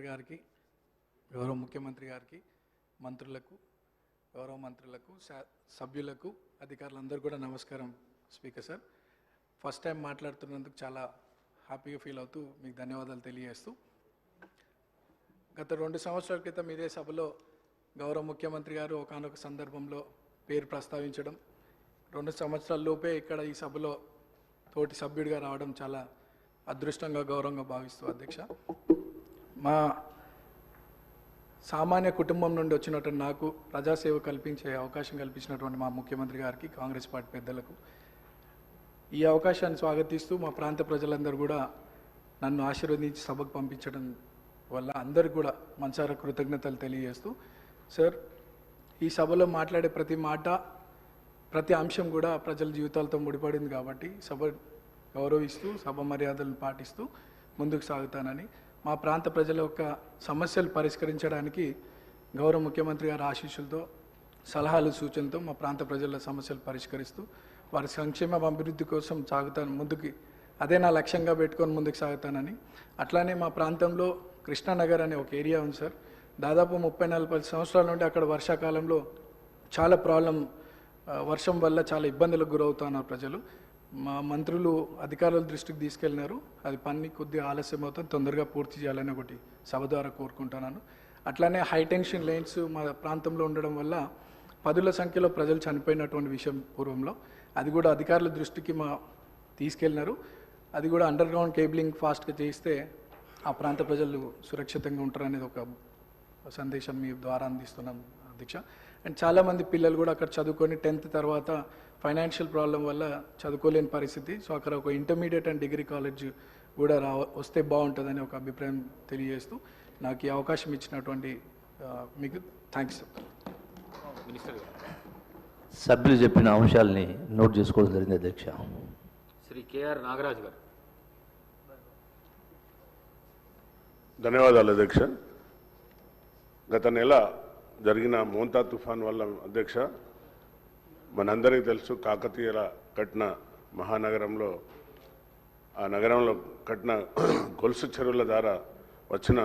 గారికి, గౌరవ ముఖ్యమంత్రి గారికి, మంత్రులకు, గౌరవ మంత్రులకు, సభ్యులకు, అధికారులందరూ కూడా నమస్కారం. స్పీకర్ సార్, ఫస్ట్ టైం మాట్లాడుతున్నందుకు చాలా హ్యాపీగా ఫీల్ అవుతూ మీకు ధన్యవాదాలు తెలియజేస్తూ, గత 2 సంవత్సరాల క్రితం ఇదే సభలో గౌరవ ముఖ్యమంత్రి గారు ఒకానొక సందర్భంలో పేరు ప్రస్తావించడం, 2 సంవత్సరాల లోపే ఇక్కడ ఈ సభలో తోటి సభ్యుడిగా రావడం చాలా అదృష్టంగా, గౌరవంగా భావిస్తూ అధ్యక్ష, మా సామాన్య కుటుంబం నుండి వచ్చినటువంటి నాకు ప్రజాసేవ కల్పించే అవకాశం కల్పించినటువంటి మా ముఖ్యమంత్రి గారికి, కాంగ్రెస్ పార్టీ పెద్దలకు ఈ అవకాశాన్ని స్వాగతిస్తూ, మా ప్రాంత ప్రజలందరూ కూడా నన్ను ఆశీర్వదించి సభకు పంపించడం వల్ల అందరికీ కూడా మనసారా కృతజ్ఞతలు తెలియజేస్తూ, సార్ ఈ సభలో మాట్లాడే ప్రతి మాట, ప్రతి అంశం కూడా ప్రజల జీవితాలతో ముడిపడింది కాబట్టి సభ గౌరవిస్తూ, సభ మర్యాదలను పాటిస్తూ ముందుకు సాగుతానని, మా ప్రాంత ప్రజల యొక్క సమస్యలు పరిష్కరించడానికి గౌరవ ముఖ్యమంత్రి గారి ఆశీస్సులతో, సలహాలు, సూచనలతో మా ప్రాంత ప్రజల సమస్యలు పరిష్కరిస్తూ వారి సంక్షేమ అభివృద్ధి కోసం సాగుతాను ముందుకి, అదే నా లక్ష్యంగా పెట్టుకొని ముందుకు సాగుతానని. అట్లానే మా ప్రాంతంలో కృష్ణానగర్ అనే ఒక ఏరియా ఉంది సార్, దాదాపు 30-40 సంవత్సరాల నుండి అక్కడ వర్షాకాలంలో చాలా వర్షం వల్ల చాలా ఇబ్బందులకు గురవుతున్నారు ప్రజలు. మా మంత్రులు అధికారుల దృష్టికి తీసుకెళ్ళినారు, అది పని కొద్దిగా ఆలస్యం అవుతుంది, తొందరగా పూర్తి చేయాలని ఒకటి సభ ద్వారా కోరుకుంటున్నాను. అట్లానే హై టెన్షన్ లైన్స్ మా ప్రాంతంలో ఉండడం వల్ల 10ల సంఖ్యలో ప్రజలు చనిపోయినటువంటి విషయం పూర్వంలో, అది కూడా అధికారుల దృష్టికి తీసుకెళ్ళినారు. అది కూడా అండర్ గ్రౌండ్ కేబులింగ్ ఫాస్ట్గా చేయిస్తే ఆ ప్రాంత ప్రజలు సురక్షితంగా ఉంటారనేది ఒక సందేశం మీ ద్వారా అందిస్తున్నాం అధ్యక్ష. అండ్ చాలామంది పిల్లలు కూడా అక్కడ చదువుకొని 10th తర్వాత ఫైనాన్షియల్ ప్రాబ్లం వల్ల చదువుకోలేని పరిస్థితి. సో అక్కడ ఒక ఇంటర్మీడియట్ అండ్ డిగ్రీ కాలేజ్ కూడా వస్తే బాగుంటుందని ఒక అభిప్రాయం తెలియజేస్తూ, నాకు ఈ అవకాశం ఇచ్చినటువంటి మీకు థ్యాంక్స్. సభ్యులు చెప్పిన అంశాలని నోట్ చేసుకోవడం జరిగింది అధ్యక్ష. శ్రీ కేఆర్ నాగరాజు గారు. ధన్యవాదాలు అధ్యక్ష. గత నెల జరిగిన మోంతా తుఫాన్ వల్ల అధ్యక్ష, మనందరికీ తెలుసు, కాకతీయుల కట్టిన మహానగరంలో, ఆ నగరంలో కట్టిన గొలుసు చెరువుల ద్వారా వచ్చిన